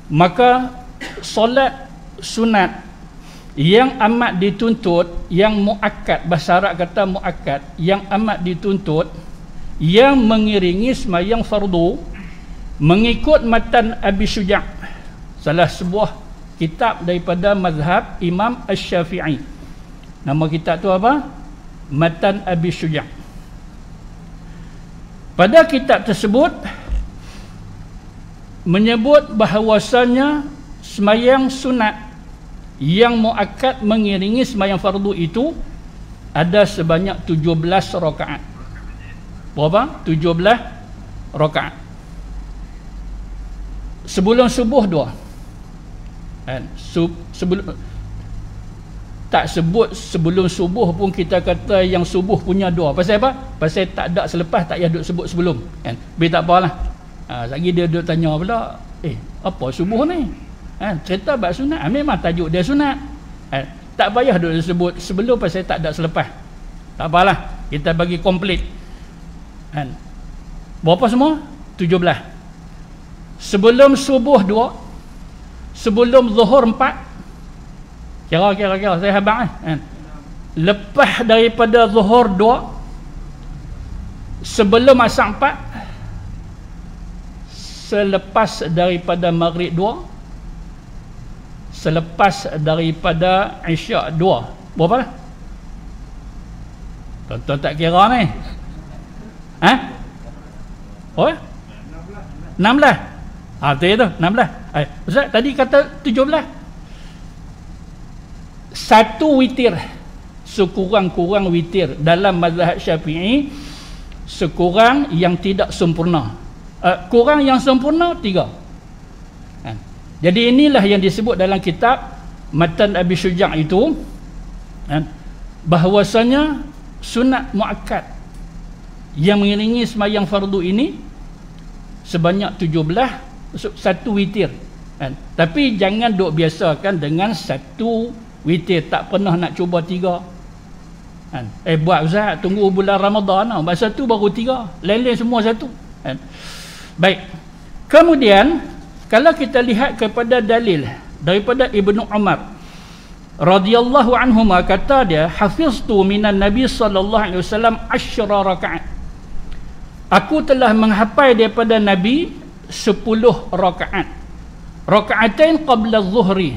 Maka solat sunat yang amat dituntut, yang muakkad, bahasa Arab kata muakkad, yang amat dituntut, yang mengiringi sembahyang fardu, mengikut matan Abi Syuja', salah sebuah kitab daripada mazhab Imam Asy-Syafi'i. Nama kitab tu apa? Matan Abi Syuja'. Pada kitab tersebut menyebut bahawasanya sembahyang sunat yang muakkad mengiringi sembahyang fardu itu ada sebanyak 17 rakaat. Berapa? 17 rakaat. Sebelum subuh 2. Kan? Sebelum tak sebut sebelum subuh pun kita kata yang subuh punya 2. Pasal apa? Pasal tak ada selepas, tak payah duk sebut sebelum. Kan? Tapi tak apalah. Lagi dia duk tanya pula, apa subuh ni? Cerita bab sunat, memang tajuk dia sunat. Tak payah duk sebut sebelum pasal tak ada selepas. Tak apalah, kita bagi komplit. Berapa semua? 17. Sebelum subuh 2, sebelum zuhur 4. Kira saya habaq lepas daripada zuhur 2, sebelum asar 4, selepas daripada maghrib 2, selepas daripada isyak 2. Berapa lah? Tuan-tuan tak kira ni? Oh? 16. Tu 16. Ustaz tadi kata 17. Satu witir, sekurang-kurang witir dalam mazhab Syafi'i, sekurang yang tidak sempurna. Kurang yang sempurna 3. Jadi inilah yang disebut dalam kitab Matan Abi Syuja' itu, bahawasanya sunat muakkad yang mengiringi sembahyang fardu ini sebanyak 17, satu witir. Tapi jangan duk biasakan dengan satu witir, tak pernah nak cuba 3. Buat Ustaz, tunggu bulan Ramadan buat satu baru 3, lain-lain semua satu. Baik. Kemudian kalau kita lihat kepada dalil daripada Ibnu Umar radhiyallahu anhuma, kata dia, hafiztu minan Nabi sallallahu alaihi wasallam 10 rakaat. Aku telah menghafal daripada Nabi 10 rakaat. Rakaatain qabla az-zuhri,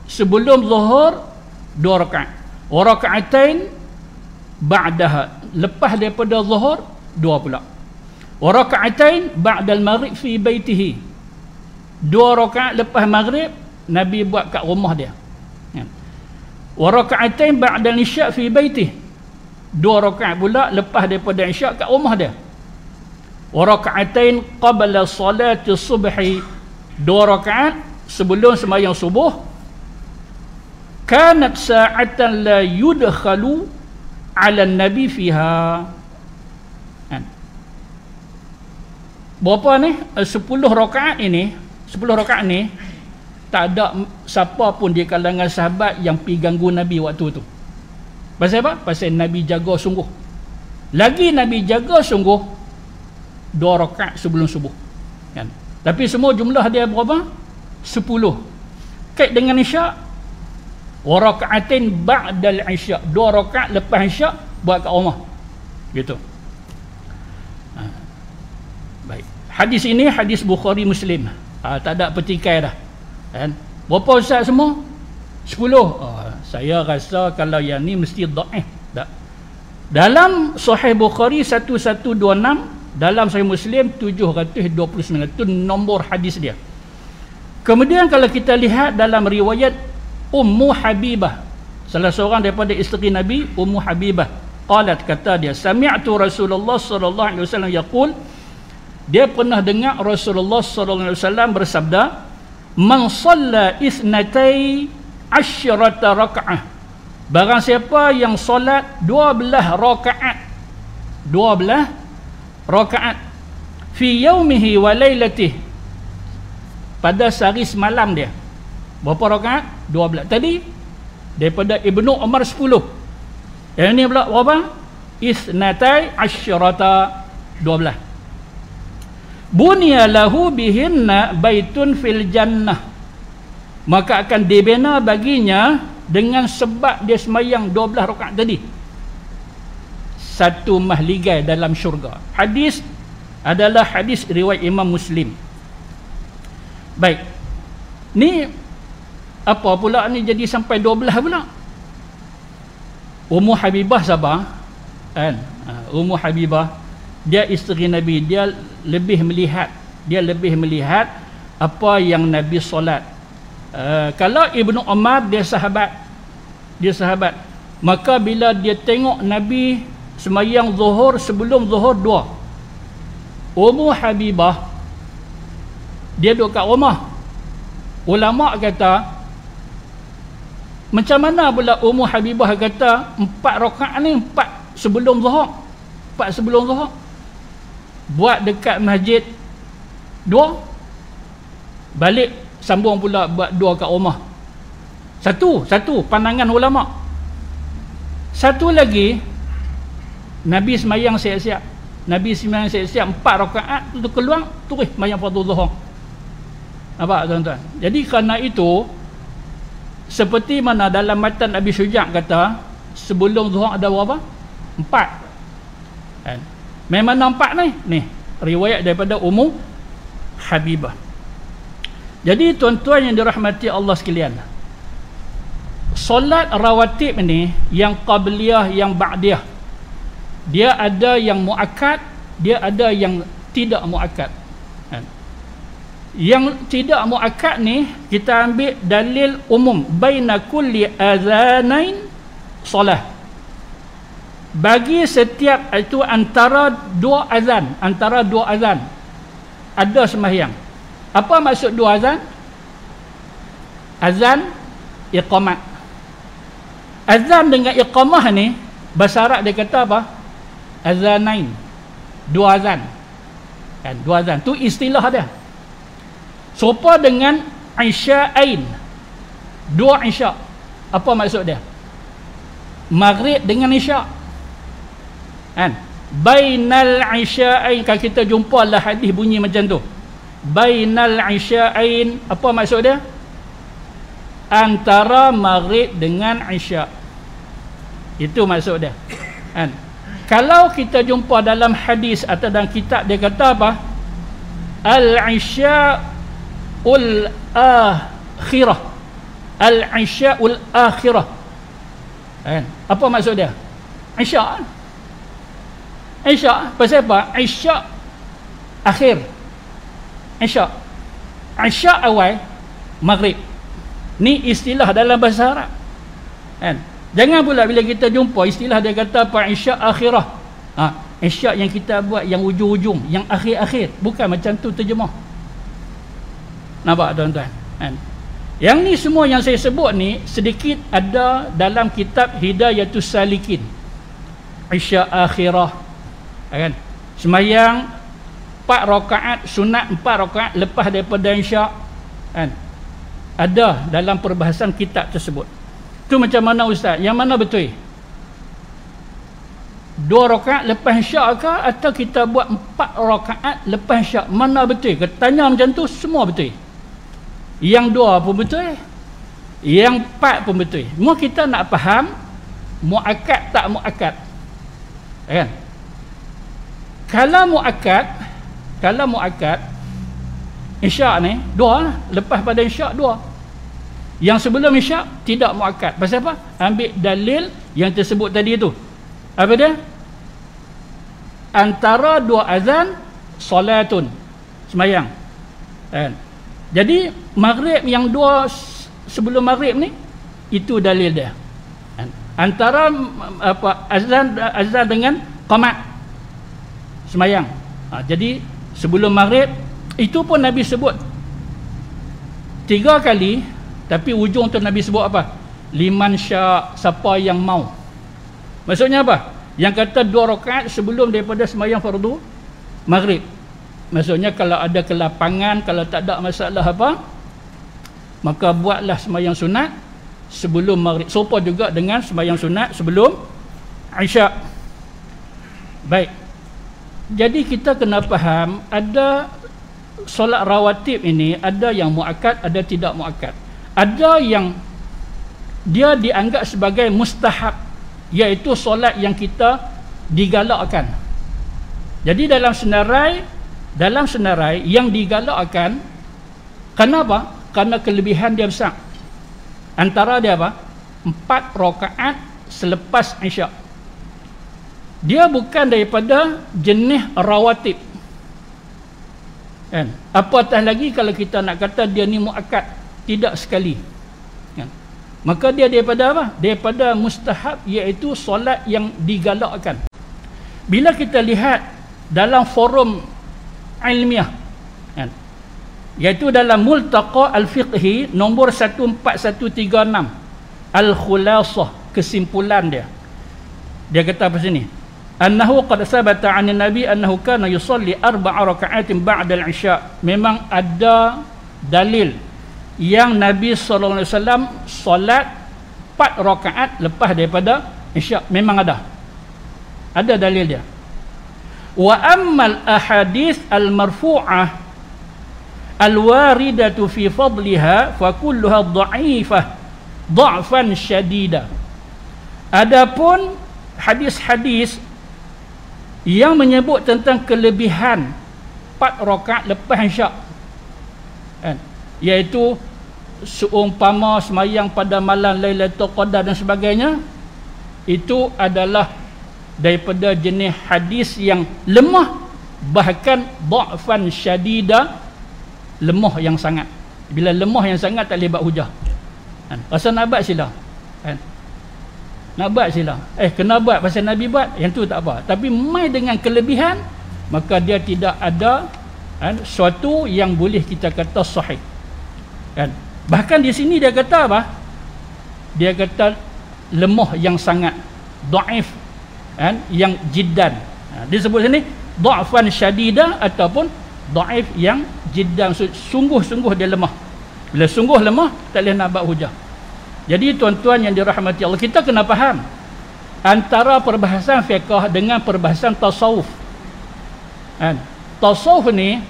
sebelum zuhur 2 rakaat. Wa rakaatain ba'daha, lepas daripada zuhur 2 pula. Wa rakaatain ba'da al-maghrib fi baitihi, 2 rakaat lepas maghrib Nabi buat kat rumah dia. Wa rakaatain ba'da al-isya' fi baitihi, 2 rakaat pula lepas daripada isya' kat rumah dia. Wa rakaatain qabla salati subhi, 2 rakaat sebelum sembahyang subuh. Kanat sa'atan la yudkhalu 'ala an-nabi fiha. Berapa ni? 10 rakaat ini, 10 rakaat ni tak ada siapa pun di kalangan sahabat yang pergi ganggu Nabi waktu tu. Pasal apa? Pasal Nabi jaga sungguh. Lagi Nabi jaga sungguh 2 rakaat sebelum subuh. Tapi semua jumlah dia berapa? 10. Kait dengan isyak, wa rakaatin ba'dal isyak, 2 rakaat lepas isyak buat kat rumah. Gitu. Baik. Hadis ini hadis Bukhari Muslim. Tak ada petikai dah. Berapa ustaz semua? 10. Saya rasa kalau yang ni mesti dhaif. Tak. Dalam Sahih Bukhari 1126, dalam Sahih Muslim 729. Itu nombor hadis dia. Kemudian kalau kita lihat dalam riwayat Ummu Habibah, salah seorang daripada isteri Nabi, Ummu Habibah, qalat, kata dia, sami'tu Rasulullah sallallahu alaihi wasallam yaqul, dia pernah dengar Rasulullah sallallahu alaihi wasallam bersabda, man shalla isnatai asyrata raka'ah, barang siapa yang solat 12 rakaat, 12 rakaat fi yaumihi wa lailatihi, pada sehari semalam dia. Berapa rakaat? 12. Tadi daripada Ibnu Umar 10. Yang ini pula berapa? Isnatai asyrata, 12. Bunya lahu bihinna baitun fil jannah, maka akan dibina baginya dengan sebab dia semayang 12 rakaat tadi satu mahligai dalam syurga. Hadis adalah hadis riwayat Imam Muslim. Baik, ni apa pula ni jadi sampai 12 pula? Ummu Habibah sabar kan? Ummu Habibah dia isteri Nabi, dia lebih melihat apa yang Nabi solat. Kalau Ibnu Umar dia sahabat, maka bila dia tengok Nabi semayang zuhur sebelum zuhur 2, Ummu Habibah dia duduk kat rumah. Ulama kata, macam mana pula Ummu Habibah kata 4 rakaat ni 4 sebelum zuhur, 4 sebelum zuhur, buat dekat masjid 2, balik sambung pula buat 2 kat rumah. Satu pandangan ulama. Satu lagi, Nabi semayang siap-siap, 4 rakaat tu keluar terus semayang fardu zuhur. Nampak tuan-tuan? Jadi kerana itu, seperti mana dalam matan Abi Syuja' kata sebelum zuhur ada berapa? 4 kan? Memang nampak ni riwayat daripada Ummu Habibah. Jadi tuan-tuan yang dirahmati Allah sekalian, solat rawatib ni yang qabliyah, yang ba'diyah, dia ada yang muakkad, dia ada yang tidak muakkad. Yang tidak muakkad ni kita ambil dalil umum, baina kulli azanain solah, bagi setiap itu antara 2 azan ada sembahyang. Apa maksud 2 azan? Azan iqamah. Azan dengan iqamah ni bahasa Arab dia kata apa? Azanain, 2 azan kan, 2 azan tu istilah dia. Serupa dengan isya'ain, 2 isya'. Apa maksud dia? Maghrib dengan isya' kan? Bainal isya'ain, kalau kita jumpa lah hadis bunyi macam tu, bainal isya'ain, apa maksud dia? Antara maghrib dengan isya', itu maksud dia kan? Kalau kita jumpa dalam hadis atau dalam kitab, dia kata apa? Al-isya'ul akhirah, al-isya'ul akhirah kan? Apa maksud dia? Isya', pasal apa? Isya' akhir, isya' awal, maghrib. Ni istilah dalam bahasa Arab kan? Jangan pula bila kita jumpa istilah dia kata apa? Isya' akhirah, isya' yang kita buat yang ujung-ujung, yang akhir-akhir. Bukan macam tu terjemah. Nampak tuan-tuan kan? Yang ni semua yang saya sebut ni sedikit ada dalam kitab Hidayatus Salikin. Isya' akhirah kan? Semayang 4 rakaat sunat, 4 rakaat lepas daripada isya' kan? Ada dalam perbahasan kitab tersebut. Tu macam mana ustaz? Yang mana betul? 2 rakaat lepas isya' ke, atau kita buat 4 rakaat lepas isya'? Mana betul? Tanya macam tu semua betul. Yang 2 pun betul, yang 4 pun betul. Semua kita nak faham muakkad tak muakkad kan? Kalau muakkad isya' ni 2 lah, lepas pada isya' 2. Yang sebelum isya' tidak muakkad. Pasal apa? Ambil dalil yang tersebut tadi tu. Apa dia? Antara 2 azan solatun, semayang kan? Jadi maghrib yang 2 sebelum maghrib ni, itu dalil dia kan? Antara apa, azan dengan qamat, semayang. Jadi sebelum maghrib, itu pun Nabi sebut 3 kali, tapi ujung tu Nabi sebut apa? Liman sya', siapa yang mau. Maksudnya apa? Yang kata 2 rakaat sebelum daripada sembahyang fardu maghrib. Maksudnya kalau ada kelapangan, kalau tak ada masalah apa, maka buatlah sembahyang sunat sebelum maghrib. Serupa juga dengan sembahyang sunat sebelum isya'. Baik. Jadi kita kena faham ada solat rawatib ini ada yang muakkad, ada tidak muakkad. Ada yang dia dianggap sebagai mustahab, iaitu solat yang kita digalakkan. Jadi dalam senarai yang digalakkan, kenapa? Karena kelebihan dia besar. Antara dia apa? 4 rakaat selepas Isyak. Dia bukan daripada jenis rawatib, kan? Apatah lagi kalau kita nak kata dia ni muakkad, tidak sekali, kan? Maka dia daripada apa? Daripada mustahab, iaitu solat yang digalakkan. Bila kita lihat dalam forum ilmiah, kan, iaitu dalam Multaqa Al-Fiqhi nombor 14136, Al-Khulasah, kesimpulan dia kata apa sini? Annahu qad sabata 'an Nabi annahu kana yusalli 4 raka'atin ba'da al-Isya. Memang ada dalil yang Nabi sallallahu alaihi wasallam solat 4 rakaat lepas daripada Isya. Memang ada dalil dia. Wa ammal ahadits al-marfu'ah al-waridatu fi fadliha fa kulluha dha'ifah dha'fan syadida. Adapun hadis-hadis yang menyebut tentang kelebihan 4 rakaat lepas Isyak, kan, iaitu seumpama semayang pada malam Lailatul Qadar dan sebagainya, itu adalah daripada jenis hadis yang lemah, bahkan dha'fan syadida, lemah yang sangat. Bila lemah yang sangat tak boleh buat hujah, kan? Pasal nak buat sila, kan? Nak buat sila, kena buat pasal Nabi buat, yang tu tak apa. Tapi mai dengan kelebihan, maka dia tidak ada, kan, suatu yang boleh kita kata sahih, kan? Bahkan di sini dia kata apa? Dia kata lemah yang sangat, dhaif, kan, yang jiddan. Dia sebut sini dha'fan syadida ataupun dhaif yang jiddan, sungguh-sungguh dia lemah. Bila sungguh lemah, tak boleh nak buat hujah. Jadi tuan-tuan yang dirahmati Allah, kita kena faham antara perbahasan fiqh dengan perbahasan tasawuf, kan? Tasawuf ni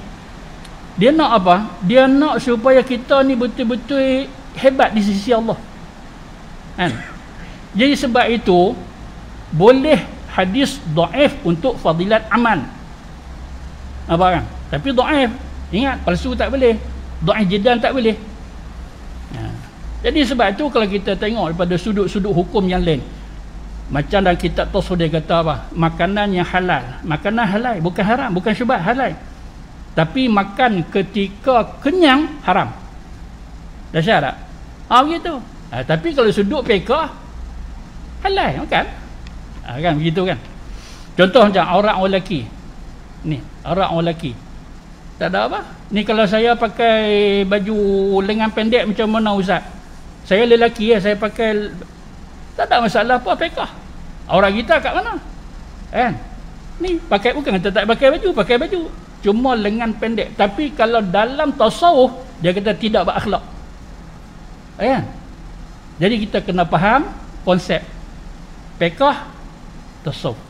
dia nak apa? Dia nak supaya kita ni betul-betul hebat di sisi Allah, kan? Jadi sebab itu boleh hadis dhaif untuk fadilat amal, apa kan? Tapi dhaif, ingat, palsu tak boleh, dhaif jiddan tak boleh. Jadi sebab itu kalau kita tengok daripada sudut-sudut hukum yang lain, macam dalam kitab tasawuf dia kata apa? Makanan yang halal, makanan halal, bukan haram, bukan syubhat, halal. Tapi makan ketika kenyang haram. Dahsyat tak? Begitu. Tapi kalau sudut fiqh halal makan. Kan begitu kan? Contoh macam aurat orang lelaki. Ni, aurat orang lelaki. Tak ada apa? Ni kalau saya pakai baju lengan pendek macam mana ustaz? Saya lelaki ya, saya pakai, tak ada masalah apa fiqh. Aurat kita kat mana? Kan? Ni pakai, bukan kata tak pakai baju, cuma lengan pendek. Tapi kalau dalam tasawuf dia kata tidak berakhlak. Kan? Jadi kita kena faham konsep fiqh tasawuf.